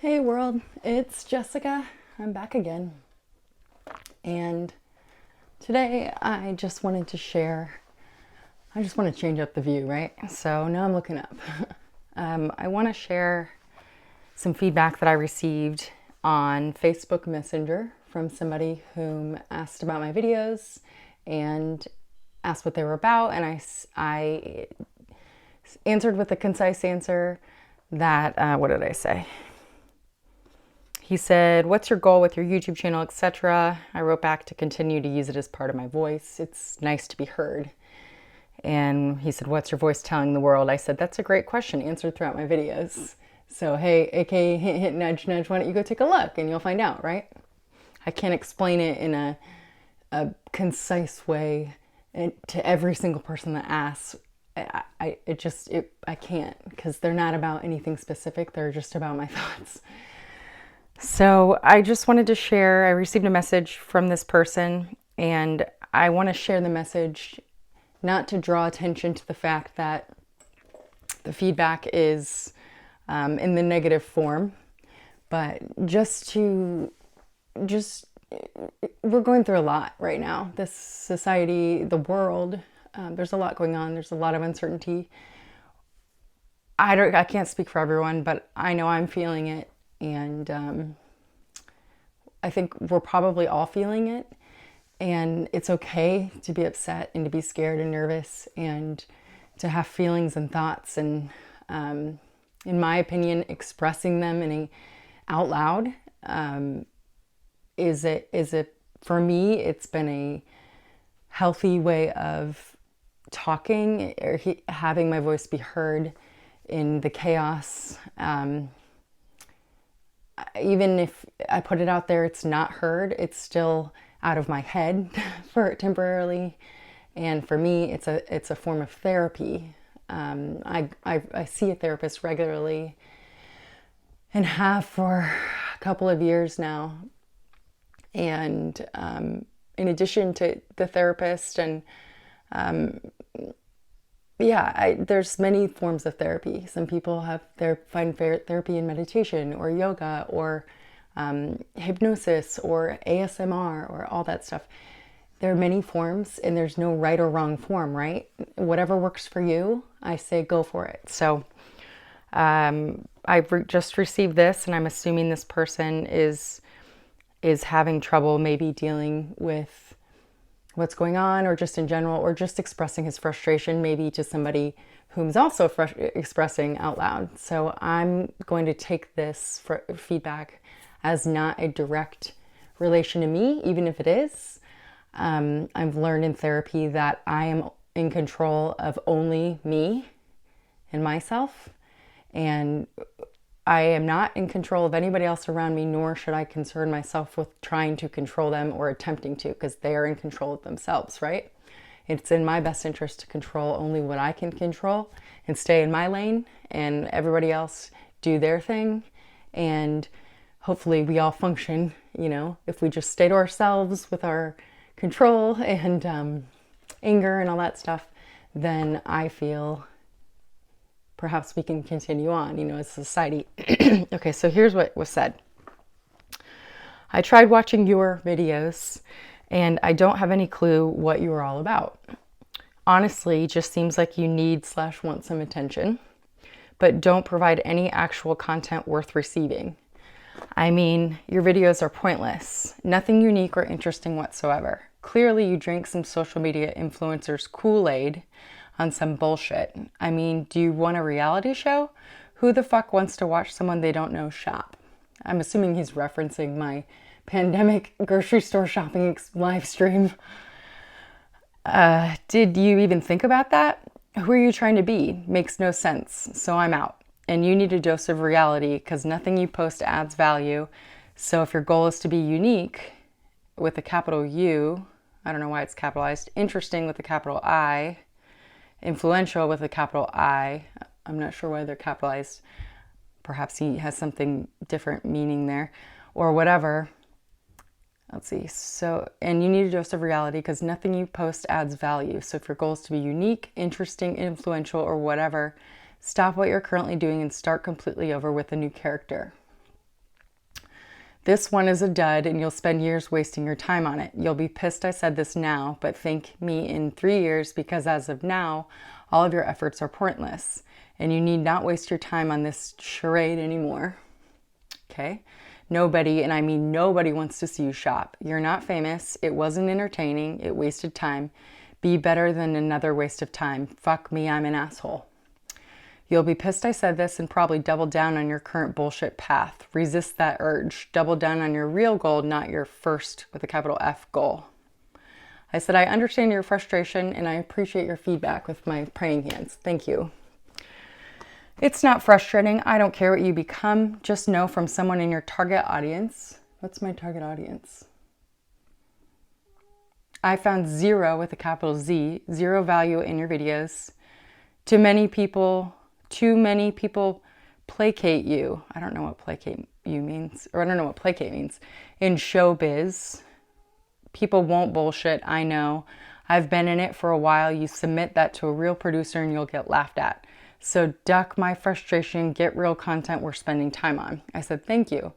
Hey world, it's Jessica. I'm back again. And today I just wanted to share, I just want to change up the view, right? So now I'm looking up. I want to share some feedback that I received on Facebook Messenger from somebody whom asked about my videos and asked what they were about. And I answered with a concise answer that, what did I say? He said, "What's your goal with your YouTube channel, etc." I wrote back to continue to use it as part of my voice. It's nice to be heard. And he said, "What's your voice telling the world?" I said, "That's a great question, answered throughout my videos." So, hey, aka hint, hint, nudge, nudge, why don't you go take a look and you'll find out, right? I can't explain it in a concise way to every single person that asks. I can't, because they're not about anything specific. They're just about my thoughts. So I just wanted to share, I received a message from this person, and I want to share the message not to draw attention to the fact that the feedback is in the negative form, but we're going through a lot right now. This society, the world, there's a lot going on. There's a lot of uncertainty. I can't speak for everyone, but I know I'm feeling it. And I think we're probably all feeling it. And it's okay to be upset and to be scared and nervous and to have feelings and thoughts. And in my opinion, expressing them out loud for me, it's been a healthy way of talking or having my voice be heard in the chaos. Even if I put it out there, it's not heard. It's still out of my head for temporarily, and for me, it's a form of therapy. I see a therapist regularly, and have for a couple of years now. And in addition to the therapist, and there's many forms of therapy. Some people find therapy in meditation or yoga or hypnosis or ASMR or all that stuff. There are many forms, and there's no right or wrong form, right? Whatever works for you, I say go for it. So I've just received this, and I'm assuming this person is having trouble maybe dealing with what's going on, or just in general, or just expressing his frustration maybe to somebody whom's also expressing out loud. So I'm going to take this feedback as not a direct relation to me, even if it is. I've learned in therapy that I am in control of only me and myself, and I am not in control of anybody else around me, nor should I concern myself with trying to control them or attempting to, because they are in control of themselves, right? It's in my best interest to control only what I can control and stay in my lane, and everybody else do their thing. And hopefully we all function, if we just stay to ourselves with our control and anger and all that stuff, then I feel perhaps we can continue on, as a society. Okay, so here's what was said. "I tried watching your videos, and I don't have any clue what you are all about. Honestly, just seems like you need/want some attention, but don't provide any actual content worth receiving. I mean, your videos are pointless, nothing unique or interesting whatsoever. Clearly, you drink some social media influencers' Kool-Aid on some bullshit. I mean, do you want a reality show? Who the fuck wants to watch someone they don't know shop?" I'm assuming he's referencing my pandemic grocery store shopping live stream. "Did you even think about that? Who are you trying to be? Makes no sense. So I'm out. And you need a dose of reality, because nothing you post adds value. So if your goal is to be unique with a capital U, I don't know why it's capitalized, interesting with a capital I, influential with a capital I. I'm not sure why they're capitalized. Perhaps he has something different meaning there, or whatever. Let's see. So, and you need a dose of reality, because nothing you post adds value. So if your goal is to be unique, interesting, influential, or whatever, stop what you're currently doing and start completely over with a new character." This one is a dud and you'll spend years wasting your time on it. You'll be pissed I said this now, but thank me in 3 years because as of now, all of your efforts are pointless and you need not waste your time on this charade anymore. Okay? Nobody, and I mean nobody, wants to see you shop. You're not famous. It wasn't entertaining. It wasted time. Be better than another waste of time. Fuck me, I'm an asshole. You'll be pissed I said this and probably double down on your current bullshit path. Resist that urge. Double down on your real goal, not your first, with a capital F, goal. I said, I understand your frustration and I appreciate your feedback with my praying hands. Thank you. It's not frustrating. I don't care what you become. Just know from someone in your target audience. What's my target audience? I found zero, with a capital Z, zero value in your videos. Too many people placate you. I don't know what placate you means, or I don't know what placate means. In showbiz, people won't bullshit. I know. I've been in it for a while. You submit that to a real producer and you'll get laughed at. So duck my frustration, get real content we're spending time on. I said, thank you.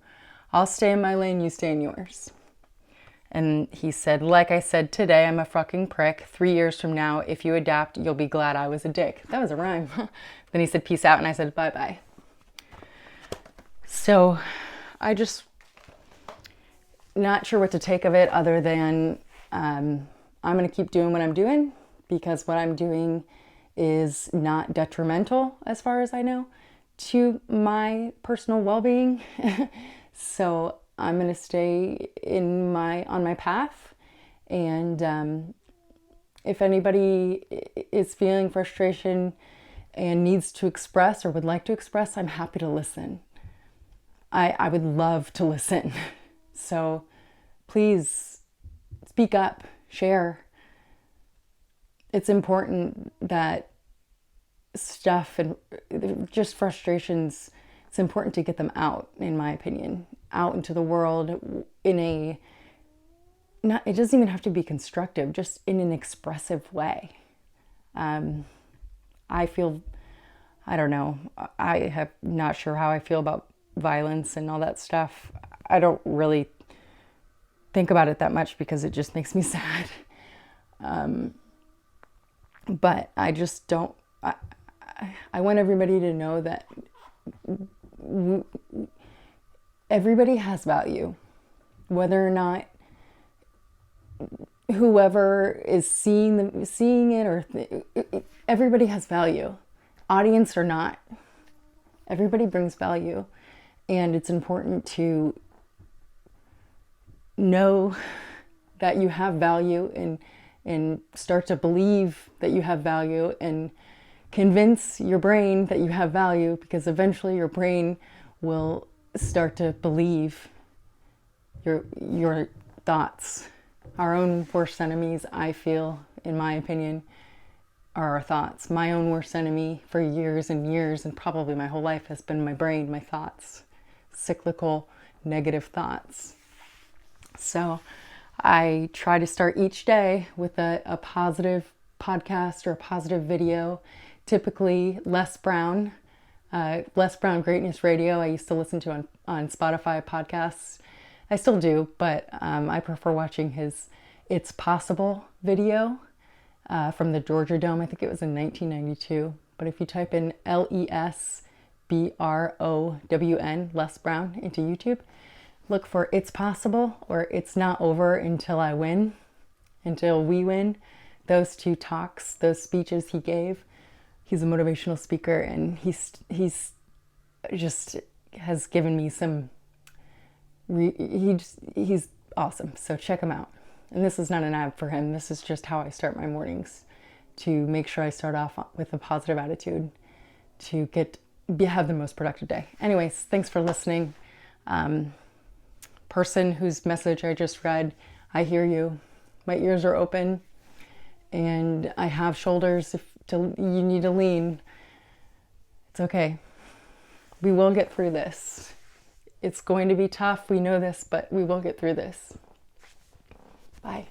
I'll stay in my lane, you stay in yours. And he said, like I said today, I'm a fucking prick. 3 years from now, if you adapt, you'll be glad I was a dick. That was a rhyme. Then he said, peace out. And I said, bye-bye. So I just not sure what to take of it other than I'm going to keep doing what I'm doing because what I'm doing is not detrimental, as far as I know, to my personal well-being. So I'm going to stay on my path. And if anybody is feeling frustration and needs to express or would like to express, I'm happy to listen. I would love to listen. So please speak up, share. It's important that stuff and just frustrations, it's important to get them out, in my opinion, out into the world it doesn't even have to be constructive, just in an expressive way. I don't know, I have not sure how I feel about violence and all that stuff. I don't really think about it that much because it just makes me sad. But I just don't, I want everybody to know that everybody has value, whether or not whoever is seeing it or everybody has value, audience or not. Everybody brings value, and it's important to know that you have value and start to believe that you have value and convince your brain that you have value, because eventually your brain will start to believe your thoughts. Our own worst enemies, I feel, in my opinion, are our thoughts. My own worst enemy for years and years, and probably my whole life, has been my brain, my thoughts, cyclical negative thoughts. So I try to start each day with a positive podcast or a positive video, typically Les Brown Greatness Radio. I used to listen to on Spotify podcasts. I still do, but I prefer watching his It's Possible video from the Georgia Dome. I think it was in 1992. But if you type in LESBROWN, Les Brown, into YouTube, look for It's Possible or It's Not Over Until I Win, Until We Win. Those two talks, those speeches he gave. He's a motivational speaker, and he's just has given me some, he's awesome. So check him out. And this is not an ad for him. This is just how I start my mornings, to make sure I start off with a positive attitude to have the most productive day. Anyways, thanks for listening. Person whose message I just read, I hear you. My ears are open, and I have shoulders. If you need to lean, it's okay. We will get through this. It's going to be tough. We know this, but we will get through this. Bye.